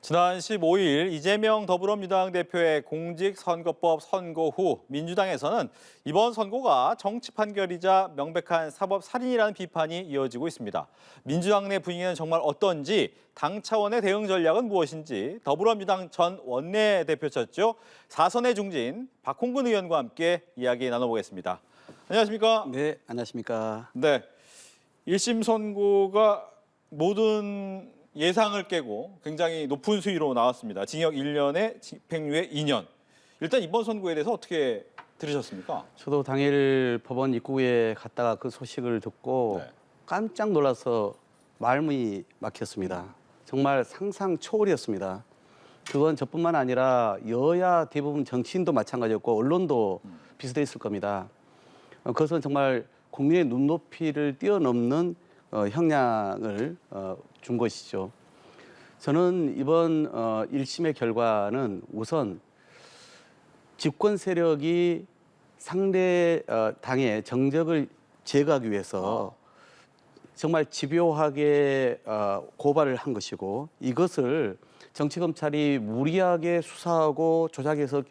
지난 15일 이재명 더불어민주당 대표의 공직선거법 선고 후 민주당에서는 이번 선고가 정치 판결이자 명백한 사법살인이라는 비판이 이어지고 있습니다. 민주당 내 분위기는 정말 어떤지, 당 차원의 대응 전략은 무엇인지 더불어민주당 전 원내대표셨죠. 4선의 중진 박홍근 의원과 함께 이야기 나눠보겠습니다. 안녕하십니까? 네, 안녕하십니까. 네, 1심 선고가 모든 예상을 깨고 굉장히 높은 수위로 나왔습니다. 징역 1년에 집행유예 2년. 일단 이번 선고에 대해서 어떻게 들으셨습니까? 저도 당일 법원 입구에 갔다가 그 소식을 듣고 네. 깜짝 놀라서 마음이 막혔습니다. 정말 상상 초월이었습니다. 그건 저뿐만 아니라 여야 대부분 정치인도 마찬가지였고 언론도 비슷했을 겁니다. 그것은 정말 국민의 눈높이를 뛰어넘는 형량을 준 것이죠. 저는 이번 1심의 결과는 우선 집권 세력이 상대 당의 정적을 제거하기 위해서 정말 집요하게 고발을 한 것이고, 이것을 정치검찰이 무리하게 수사하고 조작해서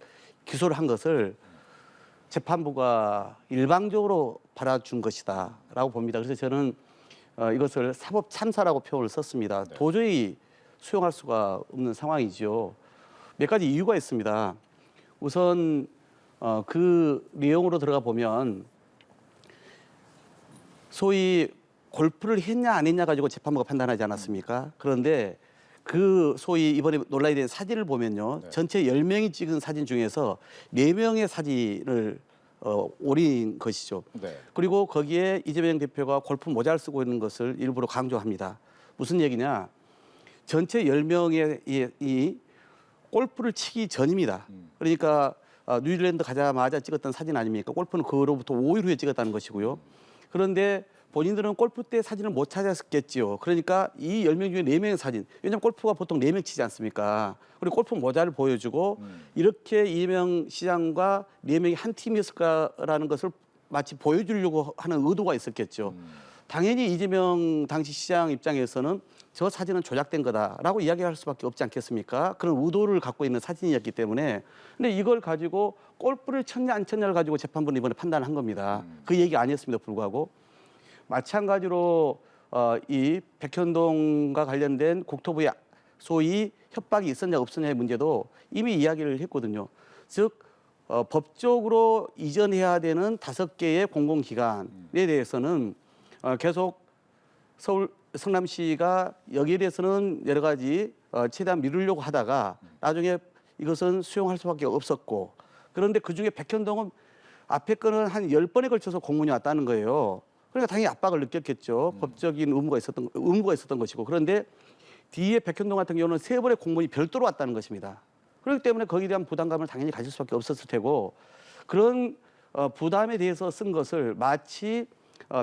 기소를 한 것을 재판부가 일방적으로 받아준 것이다라고 봅니다. 그래서 저는 이것을 사법 참사라고 표현을 썼습니다. 네. 도저히 수용할 수가 없는 상황이죠. 몇 가지 이유가 있습니다. 우선 그 내용으로 들어가 보면 소위 골프를 했냐 안 했냐 가지고 재판부가 판단하지 않았습니까? 그런데 그 소위 이번에 논란이 된 사진을 보면요. 네. 전체 10명이 찍은 사진 중에서 4명의 사진을 올린 것이죠. 네. 그리고 거기에 이재명 대표가 골프 모자를 쓰고 있는 것을 일부러 강조합니다. 무슨 얘기냐? 전체 10명의 이 골프를 치기 전입니다. 그러니까 뉴질랜드 가자마자 찍었던 사진 아닙니까? 골프는 그로부터 5일 후에 찍었다는 것이고요. 그런데 본인들은 골프 때 사진을 못 찾았겠지요. 그러니까 이 10명 중에 4명의 사진. 왜냐하면 골프가 보통 4명 치지 않습니까? 그리고 골프 모자를 보여주고 이렇게 이재명 시장과 4명이 한 팀이었을까라는 것을 마치 보여주려고 하는 의도가 있었겠죠. 당연히 이재명 당시 시장 입장에서는 저 사진은 조작된 거다라고 이야기할 수밖에 없지 않겠습니까? 그런 의도를 갖고 있는 사진이었기 때문에. 근데 이걸 가지고 골프를 쳤냐 안 쳤냐를 가지고 재판부는 이번에 판단한 겁니다. 그 얘기 아니었음에도 불구하고. 마찬가지로 이 백현동과 관련된 국토부의 소위 협박이 있었냐 없었냐의 문제도 이미 이야기를 했거든요. 즉 법적으로 이전해야 되는 5개의 공공기관에 대해서는 계속 서울 성남시가 여기에 대해서는 여러 가지 최대한 미루려고 하다가 나중에 이것은 수용할 수밖에 없었고, 그런데 그중에 백현동은 앞에 거는 한 10번에 걸쳐서 공문이 왔다는 거예요. 그러니까 당연히 압박을 느꼈겠죠. 법적인 의무가 있었던 것이고. 그런데 뒤에 백현동 같은 경우는 3번의 공문이 별도로 왔다는 것입니다. 그렇기 때문에 거기에 대한 부담감을 당연히 가질 수밖에 없었을 테고, 그런 부담에 대해서 쓴 것을 마치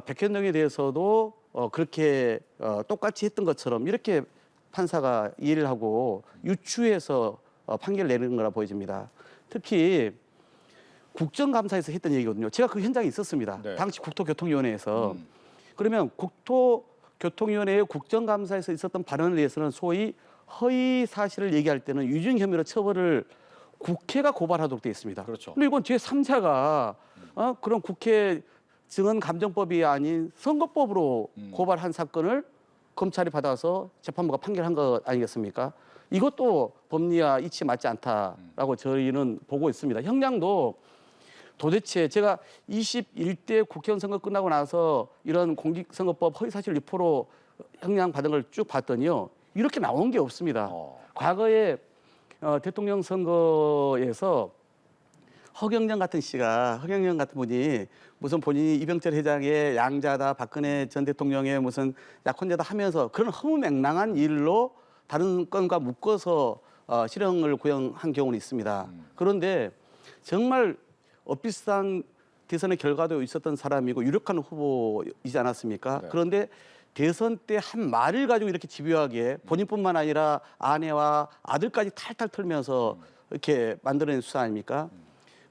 백현동에 대해서도 그렇게 똑같이 했던 것처럼 이렇게 판사가 이해를 하고 유추해서 판결을 내는 거라 보여집니다. 특히 국정감사에서 했던 얘기거든요. 제가 그 현장에 있었습니다. 네. 당시 국토교통위원회에서. 그러면 국토교통위원회의 국정감사에서 있었던 발언에 대해서는 소위 허위 사실을 얘기할 때는 위증 혐의로 처벌을 국회가 고발하도록 되어 있습니다. 그렇죠. 근데 이건 제3자가 그런 국회 증언감정법이 아닌 선거법으로 고발한 사건을 검찰이 받아서 재판부가 판결한 것 아니겠습니까? 이것도 법리와 이치 맞지 않다라고 저희는 보고 있습니다. 형량도 도대체 제가 21대 국회의원 선거 끝나고 나서 이런 공직선거법 허위사실 유포로 형량 받은 걸 쭉 봤더니요. 이렇게 나온 게 없습니다. 과거에 대통령 선거에서 허경영 같은 분이 무슨 본인이 이병철 회장의 양자다, 박근혜 전 대통령의 무슨 약혼자다 하면서 그런 허무맹랑한 일로 다른 건과 묶어서 실형을 구형한 경우는 있습니다. 그런데 정말 엇비슷한 대선의 결과도 있었던 사람이고 유력한 후보이지 않았습니까? 네. 그런데 대선 때 한 말을 가지고 이렇게 집요하게 본인뿐만 아니라 아내와 아들까지 탈탈 털면서 이렇게 만들어낸 수사 아닙니까?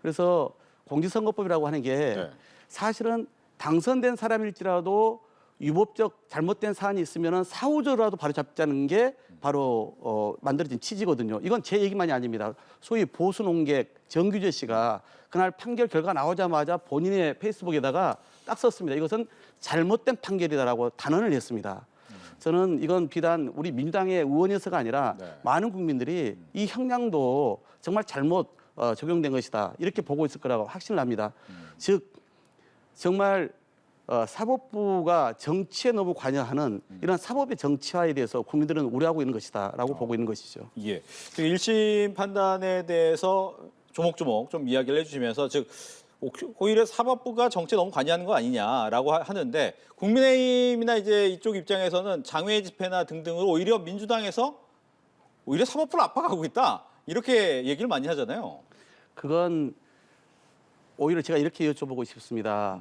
그래서 공직선거법이라고 하는 게 네. 사실은 당선된 사람일지라도 유법적 잘못된 사안이 있으면은 사후적으로라도 바로 잡자는 게 바로 만들어진 취지거든요. 이건 제 얘기만이 아닙니다. 소위 보수 논객 정규재 씨가 그날 판결 결과 나오자마자 본인의 페이스북에다가 딱 썼습니다. 이것은 잘못된 판결이다라고 단언을 했습니다. 저는 이건 비단 우리 민주당의 의원이어서가 아니라 네. 많은 국민들이 이 형량도 정말 잘못 적용된 것이다 이렇게 보고 있을 거라고 확신을 합니다. 즉 정말 사법부가 정치에 너무 관여하는 이런 사법의 정치화에 대해서 국민들은 우려하고 있는 것이다라고 보고 있는 것이죠. 예. 그 1심 판단에 대해서 조목조목 좀 이야기를 해주시면서 즉 오히려 사법부가 정치에 너무 관여하는 거 아니냐라고 하는데 국민의힘이나 이제 이쪽 입장에서는 장외 집회나 등등으로 오히려 민주당에서 오히려 사법부를 압박하고 있다 이렇게 얘기를 많이 하잖아요. 그건 오히려 제가 이렇게 여쭤보고 싶습니다.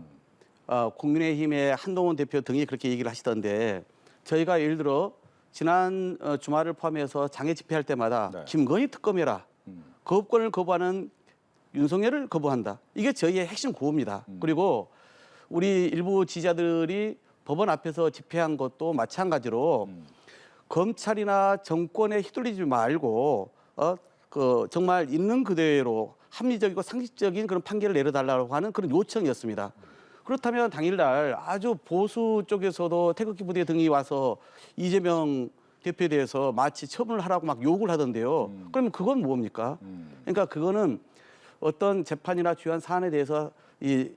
국민의힘의 한동훈 대표 등이 그렇게 얘기를 하시던데 저희가 예를 들어 지난 주말을 포함해서 장애 집회할 때마다 네. 김건희 특검해라. 거부권을 거부하는 윤석열을 거부한다. 이게 저희의 핵심 구호입니다. 그리고 우리 일부 지지자들이 법원 앞에서 집회한 것도 마찬가지로 검찰이나 정권에 휘둘리지 말고 정말 있는 그대로 합리적이고 상식적인 그런 판결을 내려달라고 하는 그런 요청이었습니다. 그렇다면 당일날 아주 보수 쪽에서도 태극기 부대 등이 와서 이재명 대표에 대해서 마치 처분을 하라고 막 욕을 하던데요. 그러면 그건 뭡니까? 그러니까 그거는 어떤 재판이나 주요한 사안에 대해서 이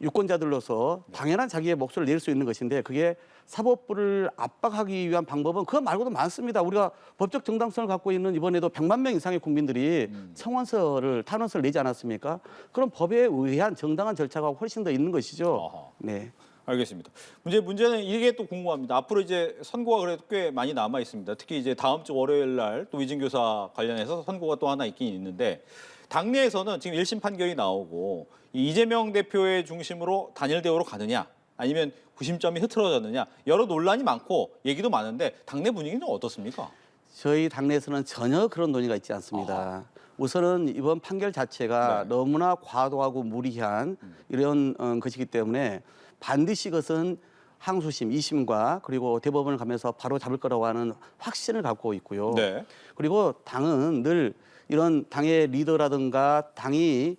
유권자들로서 당연한 자기의 목소리를 낼 수 있는 것인데 그게 사법부를 압박하기 위한 방법은 그거 말고도 많습니다. 우리가 법적 정당성을 갖고 있는 이번에도 100만 명 이상의 국민들이 청원서를 탄원서를 내지 않았습니까? 그럼 법에 의한 정당한 절차가 훨씬 더 있는 것이죠. 어허. 네. 알겠습니다. 문제는 이게 또 궁금합니다. 앞으로 이제 선고가 그래도 꽤 많이 남아 있습니다. 특히 이제 다음 주 월요일 날 또 위증교사 관련해서 선고가 또 하나 있긴 있는데 당내에서는 지금 1심 판결이 나오고 이재명 대표의 중심으로 단일 대우로 가느냐 아니면 구심점이 흐트러졌느냐 여러 논란이 많고 얘기도 많은데 당내 분위기는 어떻습니까? 저희 당내에서는 전혀 그런 논의가 있지 않습니다. 우선은 이번 판결 자체가 네. 너무나 과도하고 무리한 이런 것이기 때문에 반드시 이것은 항소심, 2심과 그리고 대법원을 가면서 바로 잡을 거라고 하는 확신을 갖고 있고요. 네. 그리고 당은 늘 이런 당의 리더라든가 당이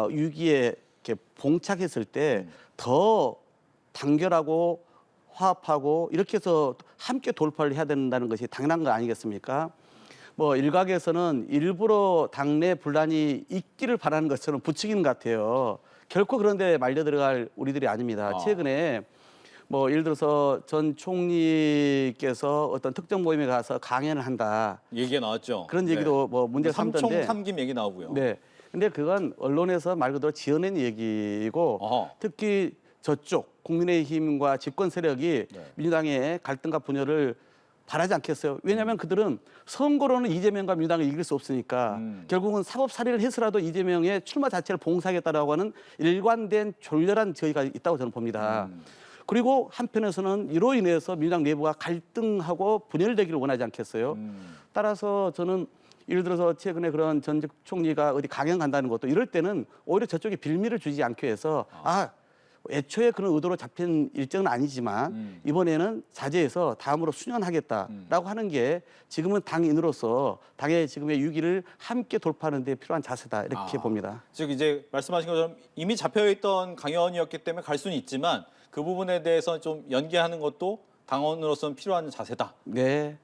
위기에 이렇게 봉착했을 때 더 단결하고 화합하고 이렇게 해서 함께 돌파를 해야 된다는 것이 당연한 거 아니겠습니까? 뭐 일각에서는 일부러 당내 분란이 있기를 바라는 것처럼 부추기는 것 같아요. 결코 그런 데 말려 들어갈 우리들이 아닙니다. 최근에 뭐 예를 들어서 전 총리께서 어떤 특정 모임에 가서 강연을 한다. 얘기가 나왔죠. 그런 얘기도 뭐 문제를 삼던데. 삼김 얘기 나오고요. 네. 근데 그건 언론에서 말 그대로 지어낸 얘기고 어허. 특히 저쪽 국민의힘과 집권 세력이 네. 민주당의 갈등과 분열을 바라지 않겠어요. 왜냐하면 그들은 선거로는 이재명과 민주당을 이길 수 없으니까 결국은 사법살이를 해서라도 이재명의 출마 자체를 봉사하겠다라고 하는 일관된 졸렬한 저희가 있다고 저는 봅니다. 그리고 한편에서는 이로 인해서 민주당 내부가 갈등하고 분열되기를 원하지 않겠어요. 따라서 저는 예를 들어서 최근에 그런 전 총리가 어디 강연 간다는 것도 이럴 때는 오히려 저쪽에 빌미를 주지 않기 위해서 애초에 그런 의도로 잡힌 일정은 아니지만 이번에는 자제해서 다음으로 수년하겠다라고 하는 게 지금은 당인으로서 당의 지금의 위기를 함께 돌파하는 데 필요한 자세다 이렇게 봅니다. 즉 이제 말씀하신 것처럼 이미 잡혀있던 강연이었기 때문에 갈 수는 있지만 그 부분에 대해서 좀 연계하는 것도 당원으로서는 필요한 자세다. 네.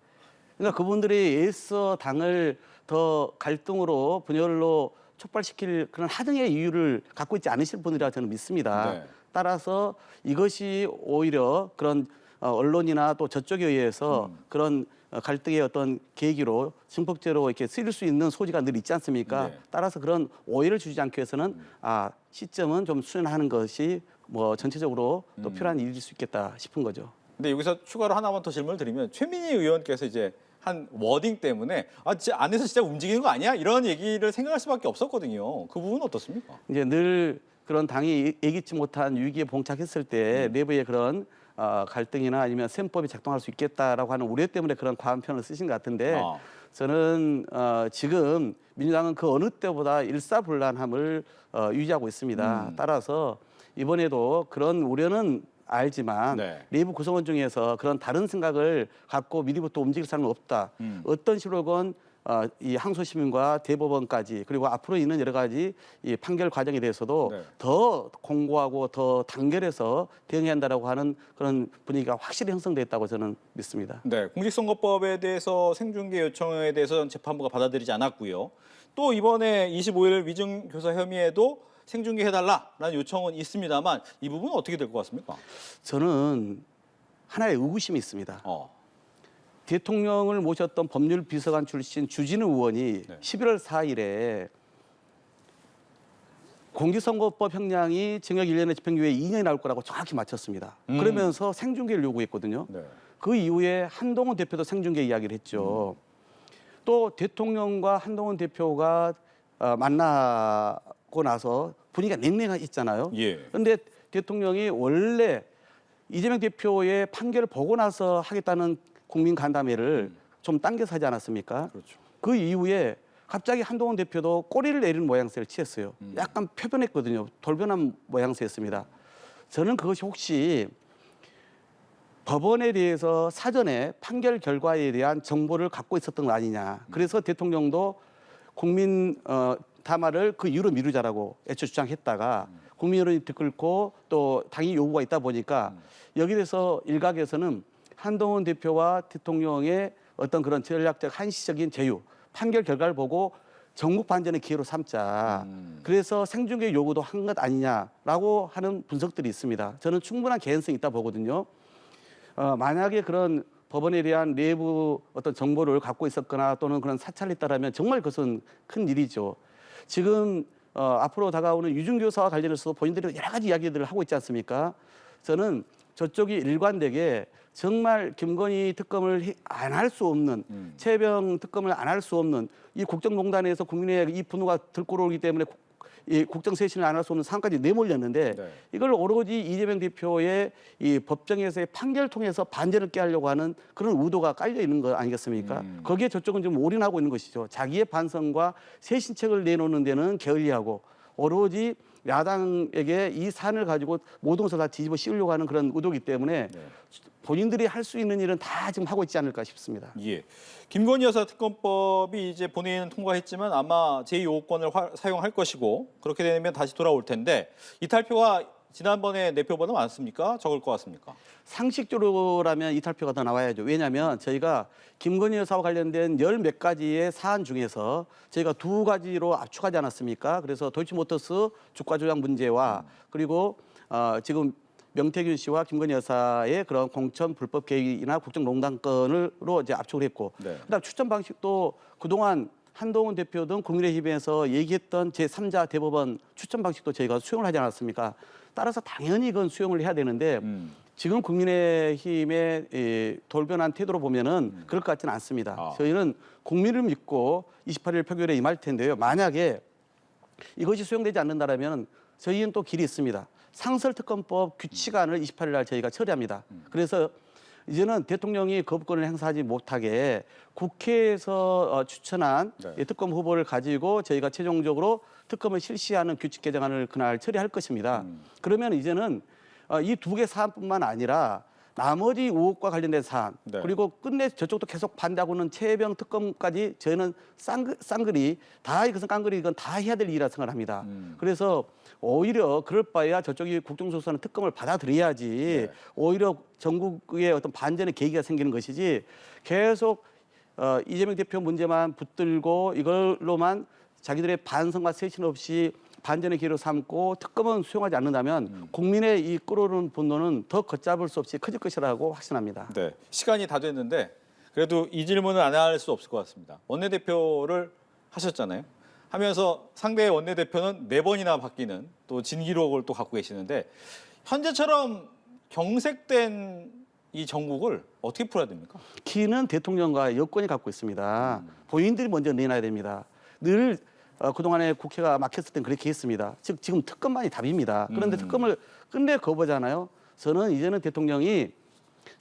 그러니까 그분들이 애써 당을 더 갈등으로 분열로 촉발시킬 그런 하등의 이유를 갖고 있지 않으실 분이라 저는 믿습니다. 네. 따라서 이것이 오히려 그런 언론이나 또 저쪽에 의해서 그런 갈등의 어떤 계기로 증폭제로 이렇게 쓰일 수 있는 소지가 늘 있지 않습니까? 네. 따라서 그런 오해를 주지 않기 위해서는 시점은 좀 수연하는 것이 뭐 전체적으로 또 필요한 일일 수 있겠다 싶은 거죠. 근데 여기서 추가로 하나만 더 질문을 드리면 최민희 의원께서 이제 한 워딩 때문에 진짜 안에서 진짜 움직이는 거 아니야? 이런 얘기를 생각할 수밖에 없었거든요. 그 부분은 어떻습니까? 이제 늘 그런 당이 예기치 못한 위기에 봉착했을 때 내부의 그런 갈등이나 아니면 셈법이 작동할 수 있겠다라고 하는 우려 때문에 그런 과한 표현을 쓰신 것 같은데 저는 지금 민주당은 그 어느 때보다 일사불란함을 유지하고 있습니다. 따라서 이번에도 그런 우려는 알지만 네. 내부 구성원 중에서 그런 다른 생각을 갖고 미리부터 움직일 사람은 없다. 어떤 식으로건 이 항소심과 대법원까지 그리고 앞으로 있는 여러 가지 이 판결 과정에 대해서도 네. 더 공고하고 더 단결해서 대응해야 한다라고 하는 그런 분위기가 확실히 형성됐다고 저는 믿습니다. 네, 공직선거법에 대해서 생중계 요청에 대해서는 재판부가 받아들이지 않았고요. 또 이번에 25일 위증교사 혐의에도 생중계해달라라는 요청은 있습니다만 이 부분은 어떻게 될 것 같습니까? 저는 하나의 의구심이 있습니다. 대통령을 모셨던 법률비서관 출신 주진우 의원이 네. 11월 4일에 공직선거법 형량이 징역 1년에 집행유예 2년이 나올 거라고 정확히 맞췄습니다. 그러면서 생중계를 요구했거든요. 네. 그 이후에 한동훈 대표도 생중계 이야기를 했죠. 또 대통령과 한동훈 대표가 만나고 나서 분위기가 냉랭했잖아요. 예. 그런데 대통령이 원래 이재명 대표의 판결을 보고 나서 하겠다는 국민 간담회를 좀 당겨서 하지 않았습니까? 그렇죠. 그 이후에 갑자기 한동훈 대표도 꼬리를 내리는 모양새를 취했어요. 약간 표변했거든요. 돌변한 모양새였습니다. 저는 그것이 혹시 법원에 대해서 사전에 판결 결과에 대한 정보를 갖고 있었던 거 아니냐. 그래서 대통령도 국민 담화를 그 이유로 미루자라고 애초 주장했다가 국민 여론이 들끓고 또 당이 요구가 있다 보니까 여기에 대해서 일각에서는 한동훈 대표와 대통령의 어떤 그런 전략적 한시적인 제휴, 판결 결과를 보고 전국 반전의 기회로 삼자. 그래서 생중계 요구도 한 것 아니냐라고 하는 분석들이 있습니다. 저는 충분한 개연성이 있다 보거든요. 만약에 그런 법원에 대한 내부 어떤 정보를 갖고 있었거나 또는 그런 사찰이 있다라면 정말 그것은 큰 일이죠. 지금 앞으로 다가오는 유증교사와 관련해서 본인들이 여러 가지 이야기들을 하고 있지 않습니까? 저는 저쪽이 일관되게 정말 김건희 특검을 안 할 수 없는 최병 특검을 안 할 수 없는 이 국정농단에서 국민의 이 분노가 들끓어오기 때문에 이 국정쇄신을 안 할 수 없는 상황까지 내몰렸는데 네. 이걸 오로지 이재명 대표의 이 법정에서의 판결을 통해서 반전을 깨하려고 하는 그런 의도가 깔려 있는 거 아니겠습니까? 거기에 저쪽은 좀 올인하고 있는 것이죠. 자기의 반성과 쇄신책을 내놓는 데는 게을리하고 오로지 야당에게 이 산을 가지고 모든 것을 다 뒤집어 씌우려고 하는 그런 의도이기 때문에 네. 본인들이 할 수 있는 일은 다 지금 하고 있지 않을까 싶습니다. 예. 김건희 여사 특검법이 이제 본회의는 통과했지만 아마 제2호권을 사용할 것이고 그렇게 되면 다시 돌아올 텐데 이탈표가 지난번에 내표보다 많습니까? 적을 것 같습니까? 상식적으로라면 이탈표가 더 나와야죠. 왜냐하면 저희가 김건희 여사와 관련된 열 몇 가지의 사안 중에서 저희가 두 가지로 압축하지 않았습니까? 그래서 도이치모터스 주가 조작 문제와 그리고 지금 명태균 씨와 김건희 여사의 그런 공천 불법 개입이나 국정농단 건으로 이제 압축을 했고, 네. 그다음 추천 방식도 그동안 한동훈 대표 등 국민의힘에서 얘기했던 제3자 대법원 추천 방식도 저희가 수용을 하지 않았습니까? 따라서 당연히 이건 수용을 해야 되는데 지금 국민의힘의 이 돌변한 태도로 보면은 그럴 것 같지는 않습니다. 저희는 국민을 믿고 28일 표결에 임할 텐데요. 만약에 이것이 수용되지 않는다라면 저희는 또 길이 있습니다. 상설특검법 규칙안을 28일 날 저희가 처리합니다. 그래서 이제는 대통령이 거부권을 행사하지 못하게 국회에서 추천한 네. 특검 후보를 가지고 저희가 최종적으로 특검을 실시하는 규칙 개정안을 그날 처리할 것입니다. 그러면 이제는 이 두 개 사안뿐만 아니라 나머지 의혹과 관련된 사안 네. 그리고 끝내 저쪽도 계속 반대하고는 최병 특검까지 저희는 쌍그리 다 이것은 깡그리 이건 다 해야 될 일이라 생각을 합니다. 그래서 오히려 그럴 바에야 저쪽이 국정조사는 특검을 받아들여야지 네. 오히려 전국의 어떤 반전의 계기가 생기는 것이지 계속 이재명 대표 문제만 붙들고 이걸로만 자기들의 반성과 쇄신 없이 반전의 기회로 삼고 특검은 수용하지 않는다면 국민의 이 끓어오르는 분노는 더 걷잡을 수 없이 커질 것이라고 확신합니다. 네. 시간이 다 됐는데 그래도 이 질문을 안 할 수 없을 것 같습니다. 원내대표를 하셨잖아요. 하면서 상대의 원내대표는 4번이나 바뀌는 또 진기록을 또 갖고 계시는데 현재처럼 경색된 이 정국을 어떻게 풀어야 됩니까? 키는 대통령과 여권이 갖고 있습니다. 본인들이 먼저 내놔야 됩니다. 늘 그동안에 국회가 막혔을 땐 그렇게 했습니다. 즉 지금 특검만이 답입니다. 그런데 특검을 끝내 거부하잖아요. 저는 이제는 대통령이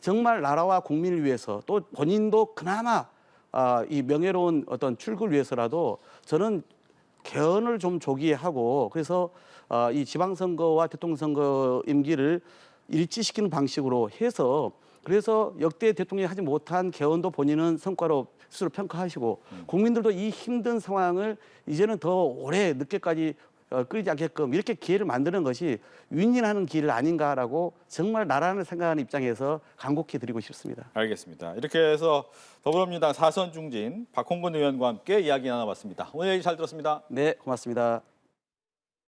정말 나라와 국민을 위해서 또 본인도 그나마 이 명예로운 어떤 출구를 위해서라도 저는 개헌을 좀 조기에 하고 그래서 이 지방선거와 대통령 선거 임기를 일치시키는 방식으로 해서 그래서 역대 대통령이 하지 못한 개헌도 본인은 성과로 스스로 평가하시고 국민들도 이 힘든 상황을 이제는 더 오래 늦게까지 끌지 않게끔 이렇게 기회를 만드는 것이 윈윈하는 길 아닌가라고 정말 나라를 생각하는 입장에서 간곡히 드리고 싶습니다. 알겠습니다. 이렇게 해서 더불어민주당 사선 중진 박홍근 의원과 함께 이야기 나눠봤습니다. 오늘 얘기 잘 들었습니다. 네, 고맙습니다.